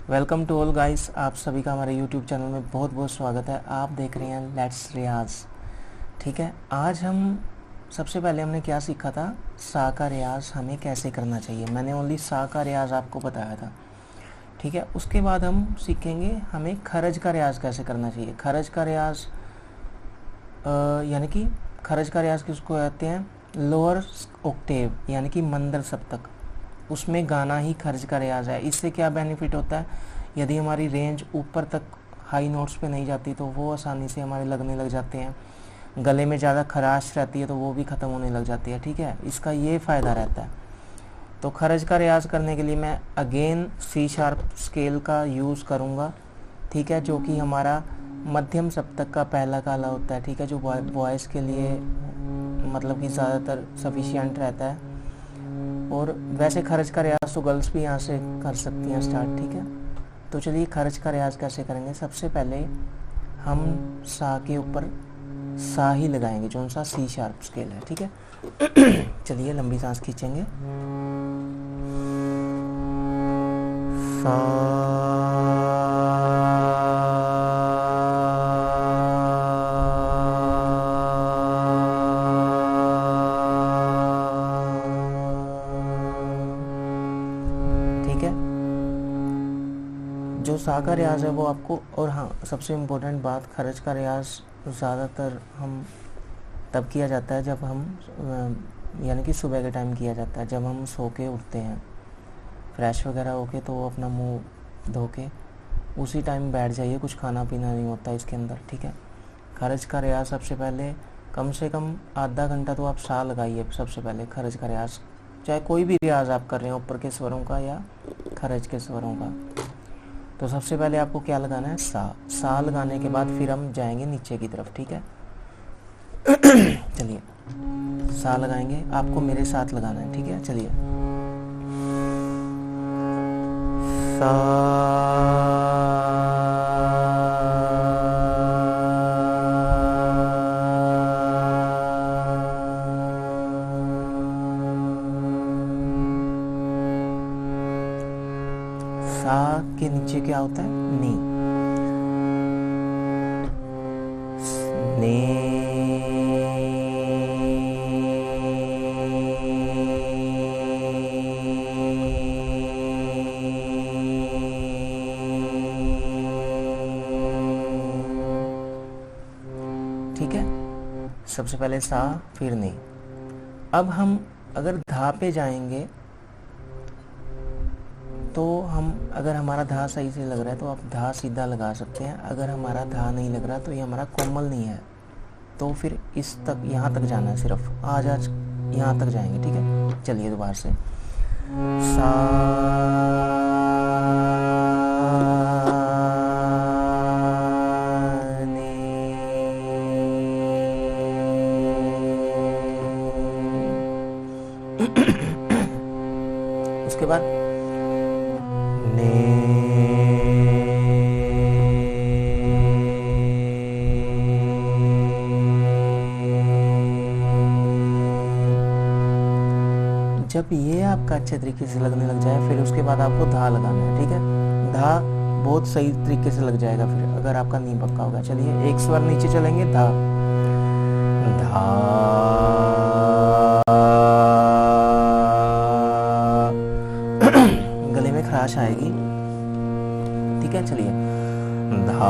Welcome to all guys, आप सभी का हमारे यूट्यूब चैनल में बहुत बहुत स्वागत है। आप देख रहे हैं लेट्स रियाज। ठीक है, आज हम सबसे पहले हमने क्या सीखा था, सा का रियाज हमें कैसे करना चाहिए। मैंने ओनली सा का रियाज आपको बताया था। ठीक है, उसके बाद हम सीखेंगे हमें खरज का रियाज कैसे करना चाहिए। खरज का रियाज यानी कि खरज का रियाज किसको कहते हैं, लोअर ऑक्टेव यानी कि मंदर सप्तक, उसमें गाना ही खर्च का रियाज है। इससे क्या बेनिफिट होता है, यदि हमारी रेंज ऊपर तक हाई नोट्स पे नहीं जाती तो वो आसानी से हमारे लगने लग जाते हैं। गले में ज़्यादा खराश रहती है तो वो भी ख़त्म होने लग जाती है। ठीक है, इसका ये फ़ायदा रहता है। तो खर्च का रियाज करने के लिए मैं अगेन सी शार्प स्केल का यूज़ करूँगा। ठीक है, जो कि हमारा मध्यम सप्तक का पहला काला होता है। ठीक है, जो वॉइस के लिए मतलब कि ज़्यादातर सफिशिएंट रहता है। और वैसे खर्च का रियाज तो गर्ल्स भी यहाँ से कर सकती हैं स्टार्ट। ठीक है, तो चलिए खर्च का रियाज कैसे करेंगे। सबसे पहले हम सा के ऊपर सा ही लगाएंगे, जो सा सी शार्प स्केल है। ठीक है, चलिए लंबी सांस खींचेंगे। सा ठीक है, जो सा का रियाज है वो आपको, और हाँ सबसे इम्पोर्टेंट बात, खर्च का रियाज ज़्यादातर हम तब किया जाता है जब हम यानी कि सुबह के टाइम किया जाता है, जब हम सो के उठते हैं फ्रेश वगैरह होके, तो अपना मुंह धो के उसी टाइम बैठ जाइए। कुछ खाना पीना नहीं होता इसके अंदर। ठीक है, खर्च का रियाज सबसे पहले कम से कम आधा घंटा तो आप सा लगाइए। सबसे पहले खर्च का रियाज, चाहे कोई भी रियाज आप कर रहे हैं, ऊपर के स्वरों का या खर्च के स्वरों का, तो सबसे पहले आपको क्या लगाना है, सा। सा लगाने के बाद फिर हम जाएंगे नीचे की तरफ। ठीक है, चलिए सा लगाएंगे, आपको मेरे साथ लगाना है। ठीक है, चलिए सा। सा के नीचे क्या होता है, नी। ने ठीक है, सबसे पहले सा फिर नी। अब हम अगर धा पे जाएंगे तो हम, अगर हमारा धा सही से लग रहा है तो आप धा सीधा लगा सकते हैं। अगर हमारा धा नहीं लग रहा तो ये हमारा कोमल नहीं है, तो फिर इस तक, यहाँ तक जाना है, सिर्फ आज यहाँ तक जाएंगे। ठीक है, चलिए दोबारा से सा उसके बाद ने। जब ये आपका अच्छे तरीके से लगने लग जाए, फिर उसके बाद आपको धा लगाना है। ठीक है, धा बहुत सही तरीके से लग जाएगा फिर, अगर आपका नी पक्का होगा। चलिए एक स्वर नीचे चलेंगे, धा धा। गले में खराश आएगी। ठीक है, चलिए धा।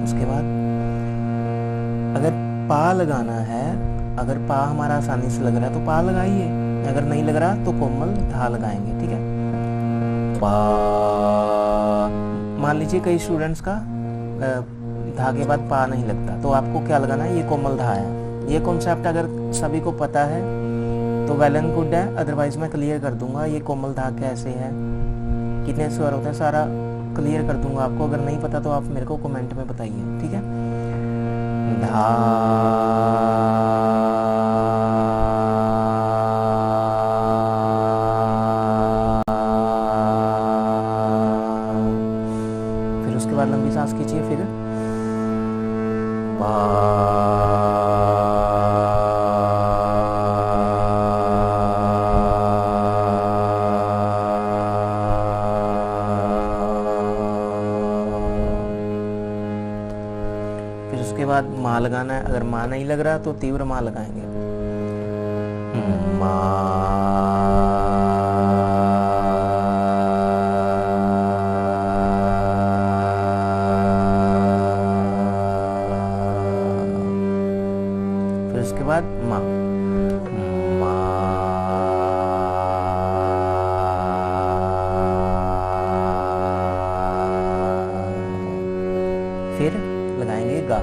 उसके बाद अगर पा लगाना है, अगर पा हमारा आसानी से लग रहा है तो पा लगाइए, अगर नहीं लग रहा तो कोमल धा लगाएंगे। ठीक है, पा। मान लीजिए कई स्टूडेंट्स का धा के बाद पा नहीं लगता, तो आपको क्या लगाना है, ये कोमल धा है। ये कॉन्सेप्ट अगर सभी को पता है तो वेल एंड गुड है, अदरवाइज मैं क्लियर कर दूंगा ये कोमल धा कैसे है, कितने स्वर होते हैं, सारा क्लियर कर दूंगा आपको। अगर नहीं पता तो आप मेरे को कमेंट में बताइए। ठीक है, धा। फिर उसके बाद लंबी सांस खींचिए, फिर पा फिर उसके बाद मा लगाना है। अगर मा नहीं लग रहा तो तीव्र मा लगाएंगे। मा फिर उसके बाद मा मा फिर लगाएंगे गा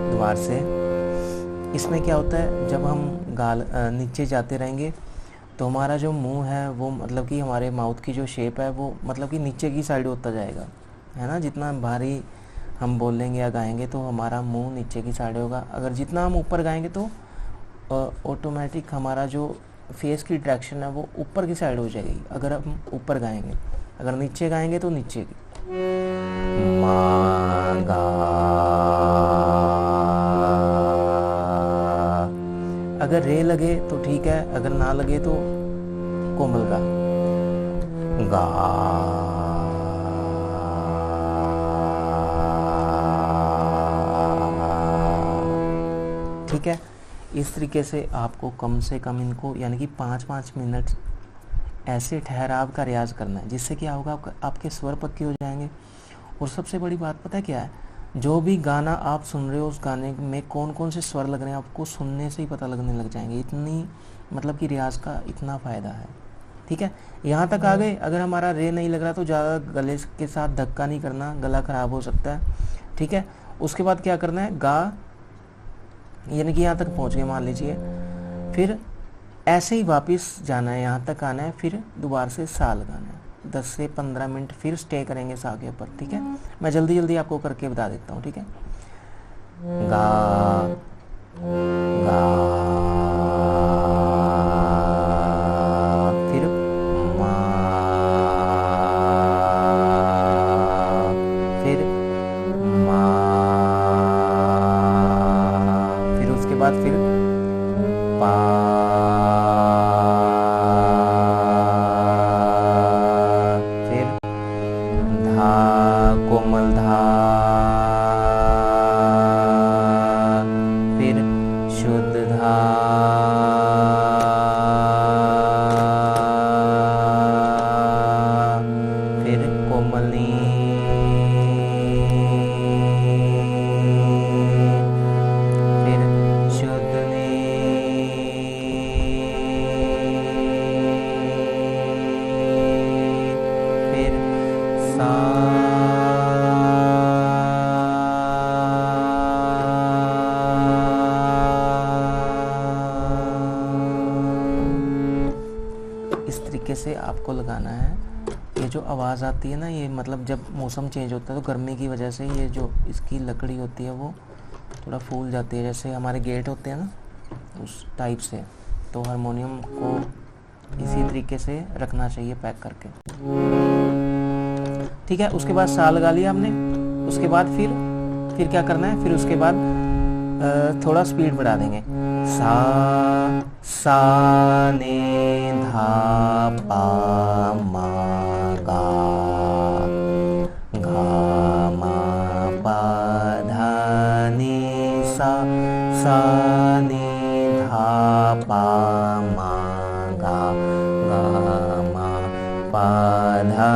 दोबारा से। इसमें क्या होता है, जब हम गाल नीचे जाते रहेंगे तो हमारा जो मुंह है वो मतलब कि हमारे माउथ की जो शेप है वो मतलब कि नीचे की साइड होता जाएगा, है ना। जितना भारी हम बोलेंगे या गाएंगे तो हमारा मुंह नीचे की साइड होगा। अगर जितना हम ऊपर गाएंगे तो ऑटोमेटिक हमारा जो फेस की डायरेक्शन है वो ऊपर की साइड हो जाएगी अगर हम ऊपर गाएंगे। अगर नीचे गाएंगे तो नीचे की। मा गा, अगर रे लगे तो ठीक है, अगर ना लगे तो कोमल गा गा। ठीक है, इस तरीके से आपको कम से कम इनको यानी कि 5-5 मिनट ऐसे ठहराव का रियाज करना है, जिससे क्या होगा, आपके स्वर पक्के हो जाएंगे। और सबसे बड़ी बात पता है क्या है, जो भी गाना आप सुन रहे हो उस गाने में कौन कौन से स्वर लग रहे हैं आपको सुनने से ही पता लगने लग जाएंगे। इतनी मतलब कि रियाज का इतना फ़ायदा है। ठीक है, यहाँ तक आ गए। अगर हमारा रे नहीं लग रहा तो ज़्यादा गले के साथ धक्का नहीं करना, गला ख़राब हो सकता है। ठीक है, उसके बाद क्या करना है, गा यानी कि यहाँ तक पहुँच गए मान लीजिए, फिर ऐसे ही वापस जाना है, यहाँ तक आना है, फिर दोबारा से सा लगाना है। 10 से 15 मिनट फिर स्टे करेंगे सा के ऊपर। ठीक है, मैं जल्दी जल्दी आपको करके बता देता हूँ। ठीक है, गा गा, फिर मा, फिर मा, फिर उसके बाद फिर पा, कोमल धा, फिर शुद्ध धा, फिर कोमल नी, फिर शुद्ध नी, फिर सा, इस तरीके से आपको लगाना है। ये जो आवाज़ आती है ना, ये मतलब जब मौसम चेंज होता है तो गर्मी की वजह से ये जो इसकी लकड़ी होती है वो थोड़ा फूल जाती है, जैसे हमारे गेट होते हैं ना उस टाइप से। तो हारमोनियम को इसी तरीके से रखना चाहिए पैक करके। ठीक है, उसके बाद सा लगा लिया आपने। उसके बाद फिर क्या करना है, फिर उसके बाद थोड़ा स्पीड बढ़ा देंगे। सा ने धा पा मा गा, गा मा पा धा नी सा, सा ने धा पा मा गा, गा मा पा धा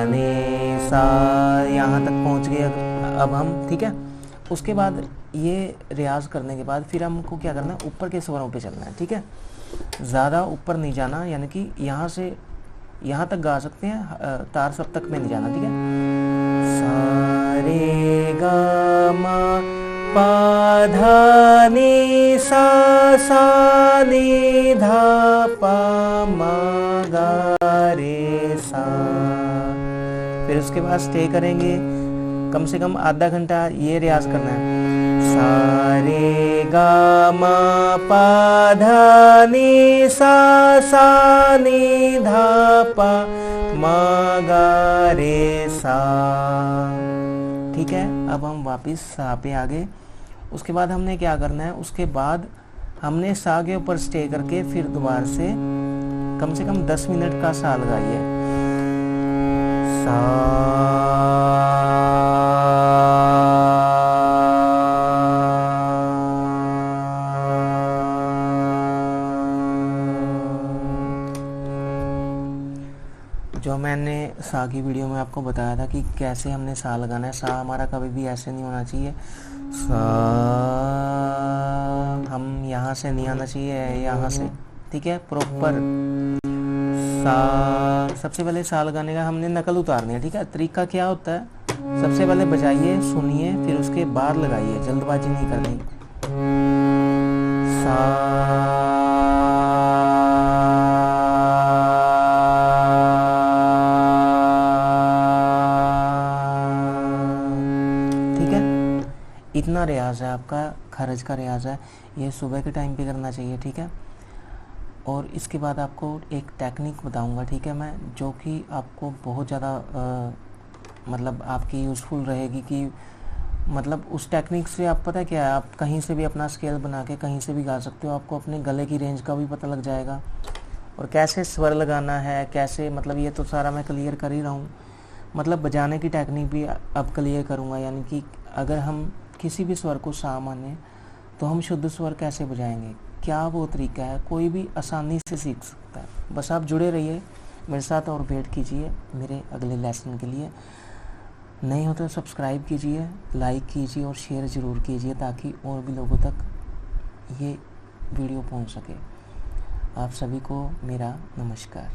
नी सा। यहाँ तक पहुँच गए अब हम। ठीक है, उसके बाद ये रियाज करने के बाद फिर हमको क्या करना है, ऊपर के स्वरों पे चलना है। ठीक है, ज़्यादा ऊपर नहीं जाना, यानी कि यहाँ से यहाँ तक गा सकते हैं, तार सप्तक में नहीं जाना। ठीक है, सा रे गा मा पा धा नी सा, सा नी धा पा मा गा रे सा। फिर उसके बाद स्टे करेंगे कम से कम आधा घंटा, ये रियाज करना है। सा रे गा मा पा धा नी सा नी धा पा मा गा रे सा। ठीक है, अब हम वापस सा पे आ गए। उसके बाद हमने क्या करना है, उसके बाद हमने सा के ऊपर स्टे करके फिर दोबारा से कम 10 मिनट का सा लगाइए। सा जो मैंने सा की वीडियो में आपको बताया था कि कैसे हमने सा लगाना है। सा हमारा कभी भी ऐसे नहीं होना चाहिए, सा हम यहाँ से नहीं आना चाहिए, यहाँ से। ठीक है, प्रॉपर सा। सबसे पहले सा लगाने का हमने नकल उतारनी है। ठीक है, तरीका क्या होता है, सबसे पहले बजाइए, सुनिए, फिर उसके बाद लगाइए, जल्दबाजी नहीं करनी। सा इतना रियाज़ है आपका, खरज का रियाज़ है, ये सुबह के टाइम पे करना चाहिए। ठीक है, और इसके बाद आपको एक टेक्निक बताऊंगा। ठीक है, मैं जो कि आपको बहुत ज़्यादा मतलब आपकी यूज़फुल रहेगी कि मतलब उस टेक्निक से आप पता है क्या है, आप कहीं से भी अपना स्केल बना के कहीं से भी गा सकते हो। आपको अपने गले की रेंज का भी पता लग जाएगा और कैसे स्वर लगाना है, कैसे, मतलब ये तो सारा मैं क्लियर कर ही रहा हूँ। मतलब बजाने की टेक्निक भी अब क्लियर करूँगा, यानी कि अगर हम किसी भी स्वर को सा माने तो हम शुद्ध स्वर कैसे बजाएंगे, क्या वो तरीका है, कोई भी आसानी से सीख सकता है। बस आप जुड़े रहिए मेरे साथ और वेट कीजिए मेरे अगले लेसन के लिए। नहीं हो तो सब्सक्राइब कीजिए, लाइक कीजिए और शेयर ज़रूर कीजिए ताकि और भी लोगों तक ये वीडियो पहुंच सके। आप सभी को मेरा नमस्कार।